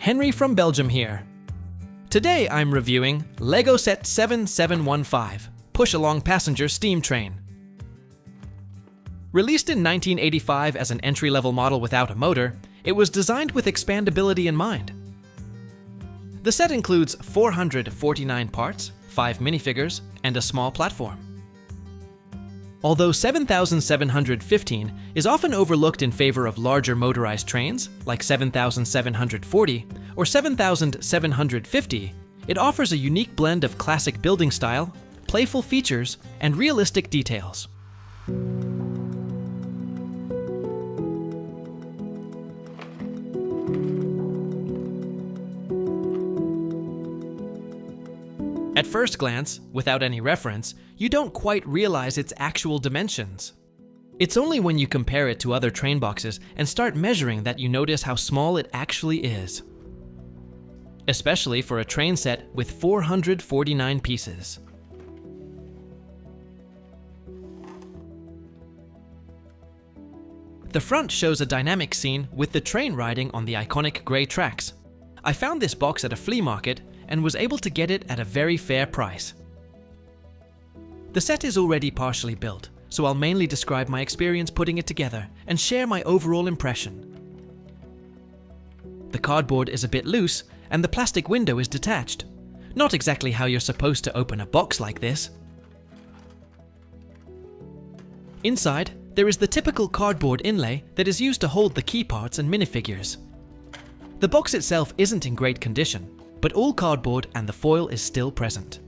Henry from Belgium here. Today I'm reviewing LEGO Set 7715 Push-Along Passenger Steam Train. Released in 1985 as an entry-level model without a motor, it was designed with expandability in mind. The set includes 449 parts, 5 minifigures, and a small platform. Although 7715 is often overlooked in favor of larger motorized trains, like 7740 or 7750, it offers a unique blend of classic building style, playful features, and realistic details. At first glance, without any reference, you don't quite realize its actual dimensions. It's only when you compare it to other train boxes and start measuring that you notice how small it actually is. Especially for a train set with 449 pieces. The front shows a dynamic scene with the train riding on the iconic grey tracks. I found this box at a flea market and was able to get it at a very fair price. The set is already partially built, so I'll mainly describe my experience putting it together and share my overall impression. The cardboard is a bit loose and the plastic window is detached. Not exactly how you're supposed to open a box like this. Inside, there is the typical cardboard inlay that is used to hold the key parts and minifigures. The box itself isn't in great condition, but all cardboard and the foil is still present.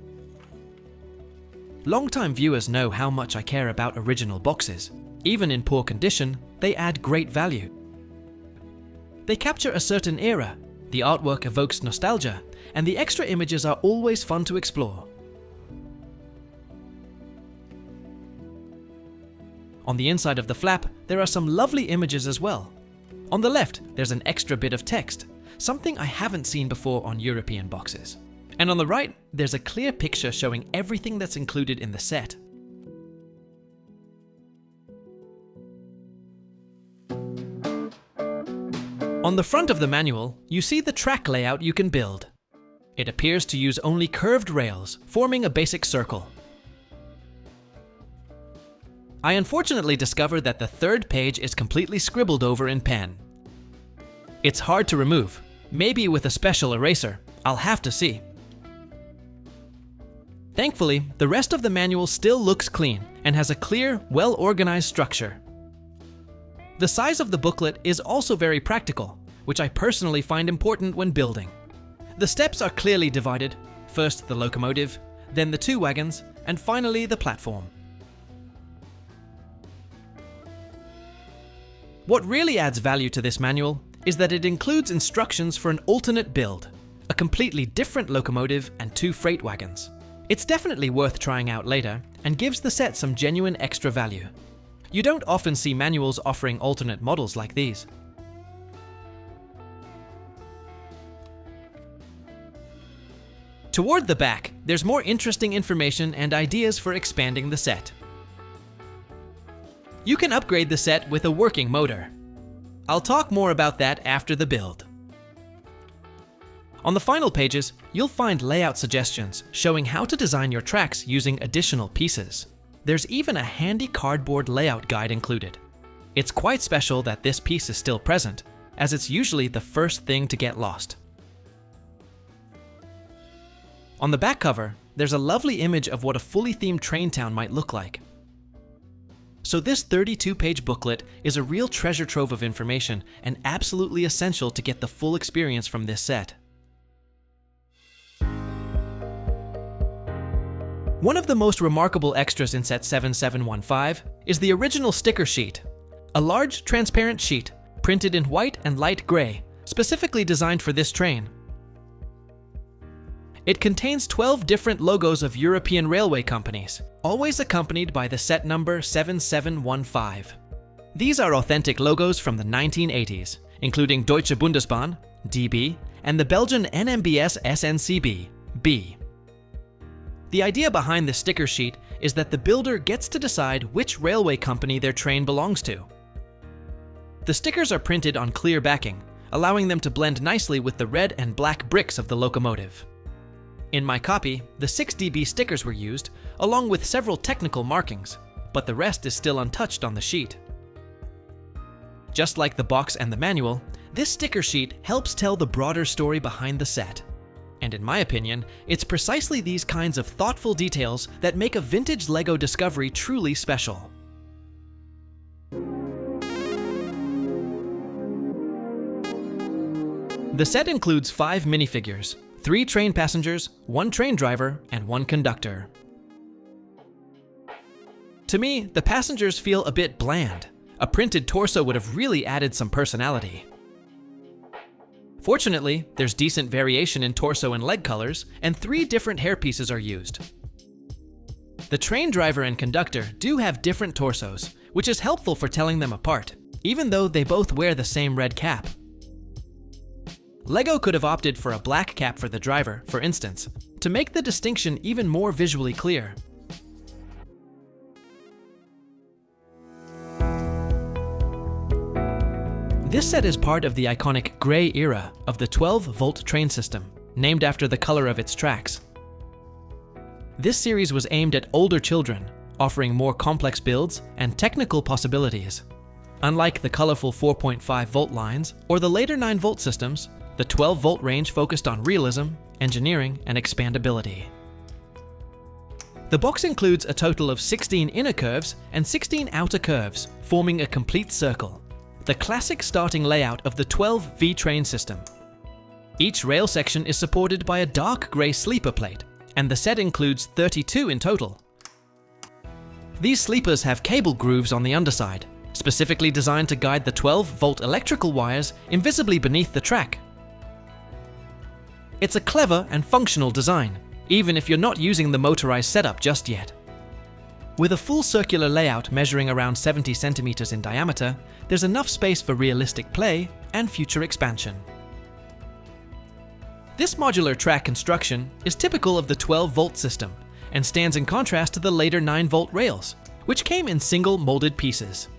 Longtime viewers know how much I care about original boxes. Even in poor condition, they add great value. They capture a certain era, the artwork evokes nostalgia, and the extra images are always fun to explore. On the inside of the flap, there are some lovely images as well. On the left, there's an extra bit of text, something I haven't seen before on European boxes. And on the right, there's a clear picture showing everything that's included in the set. On the front of the manual, you see the track layout you can build. It appears to use only curved rails, forming a basic circle. I unfortunately discovered that the third page is completely scribbled over in pen. It's hard to remove. Maybe with a special eraser. I'll have to see. Thankfully, the rest of the manual still looks clean and has a clear, well-organized structure. The size of the booklet is also very practical, which I personally find important when building. The steps are clearly divided. First the locomotive, then the 2 wagons, and finally the platform. What really adds value to this manual is that it includes instructions for an alternate build, a completely different locomotive and 2 freight wagons. It's definitely worth trying out later and gives the set some genuine extra value. You don't often see manuals offering alternate models like these. Toward the back, there's more interesting information and ideas for expanding the set. You can upgrade the set with a working motor. I'll talk more about that after the build. On the final pages, you'll find layout suggestions showing how to design your tracks using additional pieces. There's even a handy cardboard layout guide included. It's quite special that this piece is still present, as it's usually the first thing to get lost. On the back cover, there's a lovely image of what a fully themed train town might look like. So this 32-page booklet is a real treasure trove of information and absolutely essential to get the full experience from this set. One of the most remarkable extras in Set 7715 is the original sticker sheet, a large transparent sheet printed in white and light gray, specifically designed for this train. It contains 12 different logos of European railway companies, always accompanied by the set number 7715. These are authentic logos from the 1980s, including Deutsche Bundesbahn, DB, and the Belgian NMBS SNCB, B. The idea behind the sticker sheet is that the builder gets to decide which railway company their train belongs to. The stickers are printed on clear backing, allowing them to blend nicely with the red and black bricks of the locomotive. In my copy, the 6 dB stickers were used, along with several technical markings, but the rest is still untouched on the sheet. Just like the box and the manual, this sticker sheet helps tell the broader story behind the set. And in my opinion, it's precisely these kinds of thoughtful details that make a vintage LEGO discovery truly special. The set includes 5 minifigures, 3 train passengers, 1 train driver, and 1 conductor. To me, the passengers feel a bit bland. A printed torso would have really added some personality. Fortunately, there's decent variation in torso and leg colors, and 3 different hairpieces are used. The train driver and conductor do have different torsos, which is helpful for telling them apart, even though they both wear the same red cap. LEGO could have opted for a black cap for the driver, for instance, to make the distinction even more visually clear. This set is part of the iconic grey era of the 12-volt train system, named after the color of its tracks. This series was aimed at older children, offering more complex builds and technical possibilities. Unlike the colorful 4.5-volt lines or the later 9-volt systems, the 12-volt range focused on realism, engineering, and expandability. The box includes a total of 16 inner curves and 16 outer curves, forming a complete circle, the classic starting layout of the 12V train system. Each rail section is supported by a dark grey sleeper plate, and the set includes 32 in total. These sleepers have cable grooves on the underside, specifically designed to guide the 12-volt electrical wires invisibly beneath the track. It's a clever and functional design, even if you're not using the motorized setup just yet. With a full circular layout measuring around 70 centimeters in diameter, there's enough space for realistic play and future expansion. This modular track construction is typical of the 12-volt system and stands in contrast to the later 9-volt rails, which came in single molded pieces.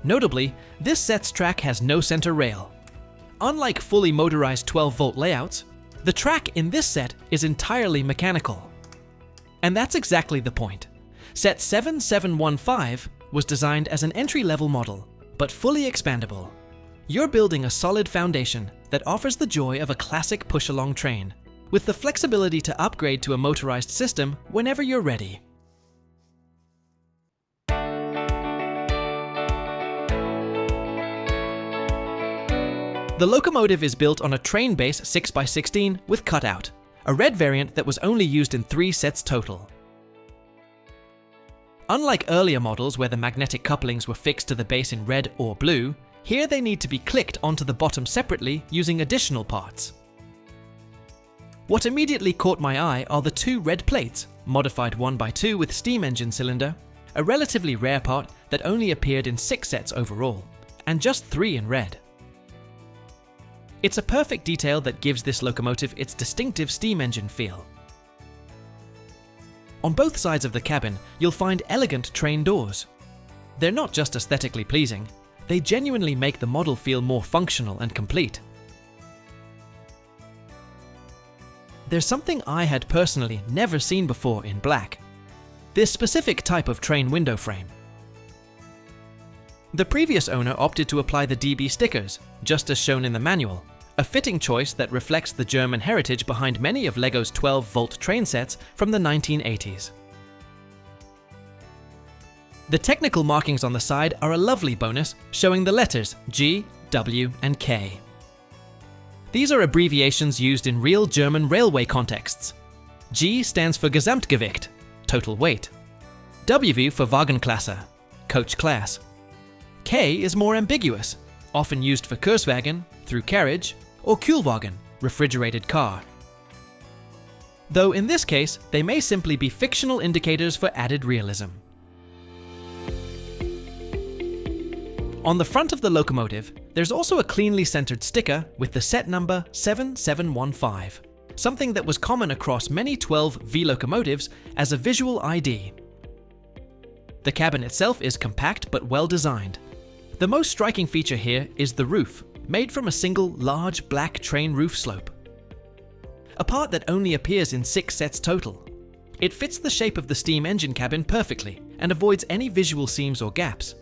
Notably, this set's track has no center rail. Unlike fully motorized 12-volt layouts, the track in this set is entirely mechanical. And that's exactly the point. Set 7715 was designed as an entry-level model, but fully expandable. You're building a solid foundation that offers the joy of a classic push-along train, with the flexibility to upgrade to a motorized system whenever you're ready. The locomotive is built on a train base 6x16 with cutout, a red variant that was only used in 3 sets total. Unlike earlier models where the magnetic couplings were fixed to the base in red or blue, here they need to be clicked onto the bottom separately using additional parts. What immediately caught my eye are the 2 red plates, modified 1x2 with steam engine cylinder, a relatively rare part that only appeared in 6 sets overall, and just 3 in red. It's a perfect detail that gives this locomotive its distinctive steam engine feel. On both sides of the cabin, you'll find elegant train doors. They're not just aesthetically pleasing, they genuinely make the model feel more functional and complete. There's something I had personally never seen before in black: this specific type of train window frame. The previous owner opted to apply the DB stickers, just as shown in the manual, a fitting choice that reflects the German heritage behind many of LEGO's 12-volt train sets from the 1980s. The technical markings on the side are a lovely bonus, showing the letters G, W, and K. These are abbreviations used in real German railway contexts. G stands for Gesamtgewicht, total weight. W for Wagenklasse, coach class. K is more ambiguous, often used for Kurswagen, through carriage, or Kühlwagen, refrigerated car. Though in this case, they may simply be fictional indicators for added realism. On the front of the locomotive, there's also a cleanly centered sticker with the set number 7715, something that was common across many 12V locomotives as a visual ID. The cabin itself is compact but well designed. The most striking feature here is the roof, made from a single large black train roof slope. A part that only appears in 6 sets total. It fits the shape of the steam engine cabin perfectly and avoids any visual seams or gaps.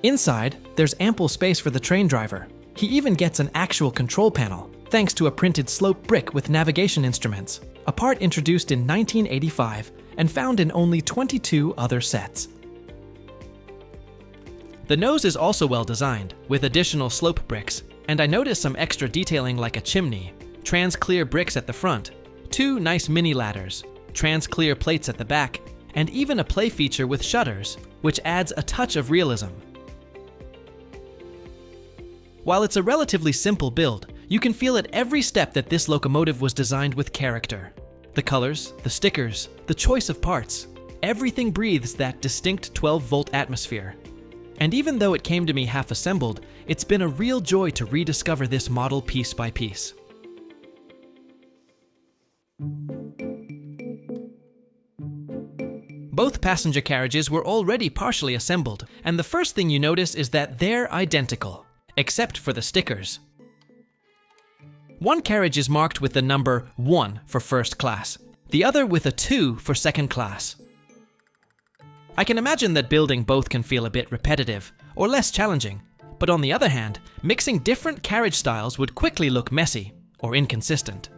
Inside, there's ample space for the train driver. He even gets an actual control panel, thanks to a printed slope brick with navigation instruments, a part introduced in 1985 and found in only 22 other sets. The nose is also well designed, with additional slope bricks, and I noticed some extra detailing like a chimney, trans-clear bricks at the front, 2 nice mini ladders, trans-clear plates at the back, and even a play feature with shutters, which adds a touch of realism. While it's a relatively simple build, you can feel at every step that this locomotive was designed with character. The colors, the stickers, the choice of parts, everything breathes that distinct 12-volt atmosphere. And even though it came to me half-assembled, it's been a real joy to rediscover this model piece by piece. Both passenger carriages were already partially assembled, and the first thing you notice is that they're identical, except for the stickers. One carriage is marked with the number 1 for first class, the other with a 2 for second class. I can imagine that building both can feel a bit repetitive or less challenging, but on the other hand, mixing different carriage styles would quickly look messy or inconsistent.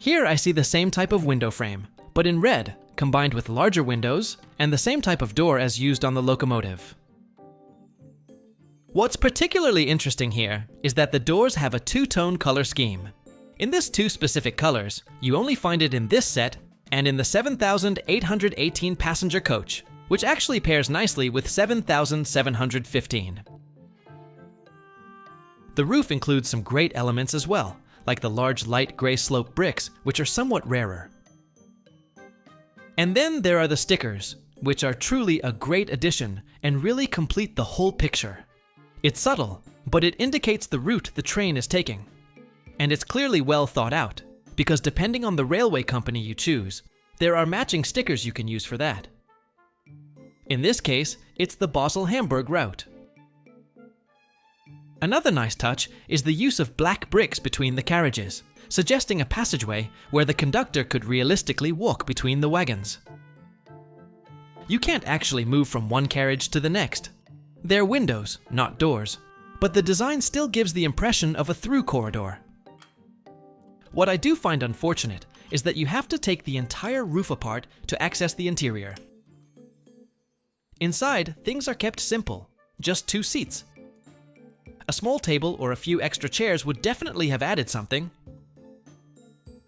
Here I see the same type of window frame, but in red, combined with larger windows and the same type of door as used on the locomotive. What's particularly interesting here is that the doors have a 2-tone color scheme. In this 2 specific colors, you only find it in this set and in the 7,818 passenger coach, which actually pairs nicely with 7,715. The roof includes some great elements as well, like the large light gray slope bricks, which are somewhat rarer. And then there are the stickers, which are truly a great addition and really complete the whole picture. It's subtle, but it indicates the route the train is taking. And it's clearly well thought out, because depending on the railway company you choose, there are matching stickers you can use for that. In this case, it's the Basel-Hamburg route. Another nice touch is the use of black bricks between the carriages, suggesting a passageway where the conductor could realistically walk between the wagons. You can't actually move from one carriage to the next. They're windows, not doors, but the design still gives the impression of a through corridor. What I do find unfortunate is that you have to take the entire roof apart to access the interior. Inside, things are kept simple, just 2 seats. A small table or a few extra chairs would definitely have added something.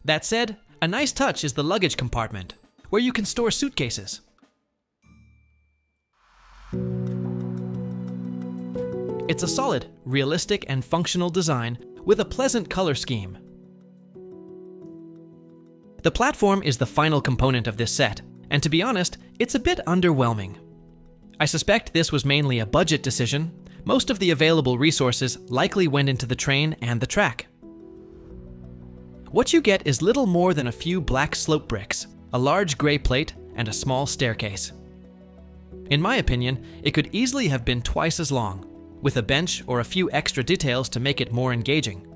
That said, a nice touch is the luggage compartment, where you can store suitcases. It's a solid, realistic, and functional design with a pleasant color scheme. The platform is the final component of this set, and to be honest, it's a bit underwhelming. I suspect this was mainly a budget decision. Most of the available resources likely went into the train and the track. What you get is little more than a few black slope bricks, a large gray plate, and a small staircase. In my opinion, it could easily have been twice as long, with a bench or a few extra details to make it more engaging.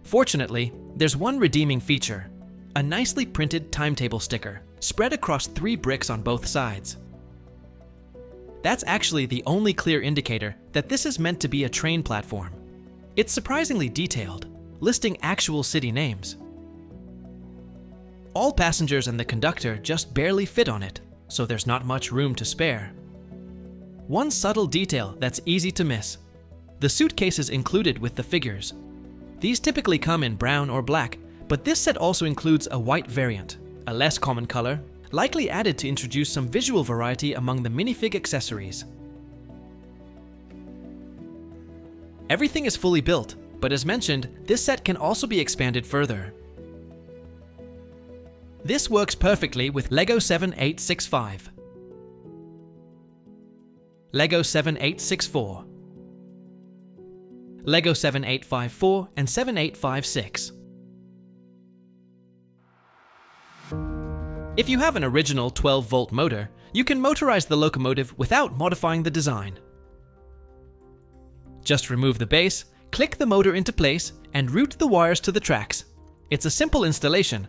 Fortunately, there's one redeeming feature, a nicely printed timetable sticker, spread across 3 bricks on both sides. That's actually the only clear indicator that this is meant to be a train platform. It's surprisingly detailed, listing actual city names. All passengers and the conductor just barely fit on it, so there's not much room to spare. One subtle detail that's easy to miss: the suitcases included with the figures. These typically come in brown or black, but this set also includes a white variant, a less common color, likely added to introduce some visual variety among the minifig accessories. Everything is fully built, but as mentioned, this set can also be expanded further. This works perfectly with LEGO 7865, LEGO 7864, LEGO 7854 and 7856. If you have an original 12-volt motor, you can motorize the locomotive without modifying the design. Just remove the base, click the motor into place, and route the wires to the tracks. It's a simple installation.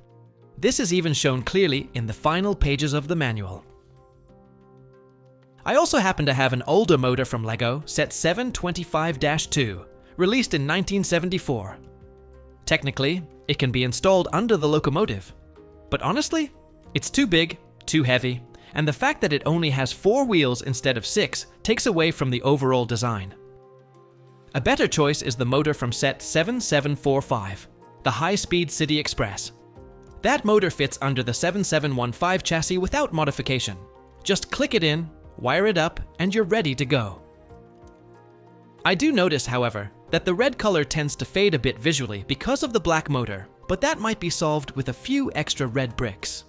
This is even shown clearly in the final pages of the manual. I also happen to have an older motor from LEGO, set 725-2, released in 1974. Technically, it can be installed under the locomotive, but honestly, it's too big, too heavy, and the fact that it only has 4 wheels instead of 6 takes away from the overall design. A better choice is the motor from set 7745, the High-Speed City Express. That motor fits under the 7715 chassis without modification. Just click it in, wire it up, and you're ready to go. I do notice, however, that the red color tends to fade a bit visually because of the black motor, but that might be solved with a few extra red bricks.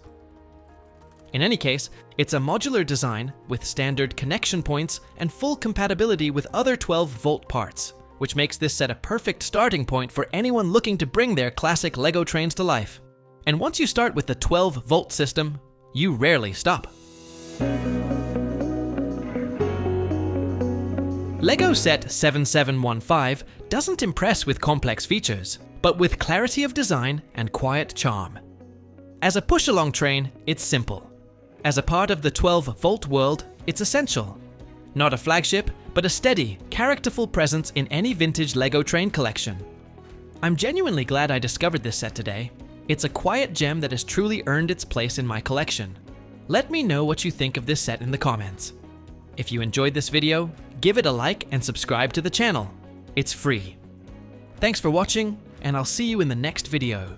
In any case, it's a modular design with standard connection points and full compatibility with other 12-volt parts, which makes this set a perfect starting point for anyone looking to bring their classic LEGO trains to life. And once you start with the 12-volt system, you rarely stop. LEGO Set 7715 doesn't impress with complex features, but with clarity of design and quiet charm. As a push-along train, it's simple. As a part of the 12-volt world, it's essential. Not a flagship, but a steady, characterful presence in any vintage LEGO train collection. I'm genuinely glad I discovered this set today. It's a quiet gem that has truly earned its place in my collection. Let me know what you think of this set in the comments. If you enjoyed this video, give it a like and subscribe to the channel. It's free. Thanks for watching, and I'll see you in the next video.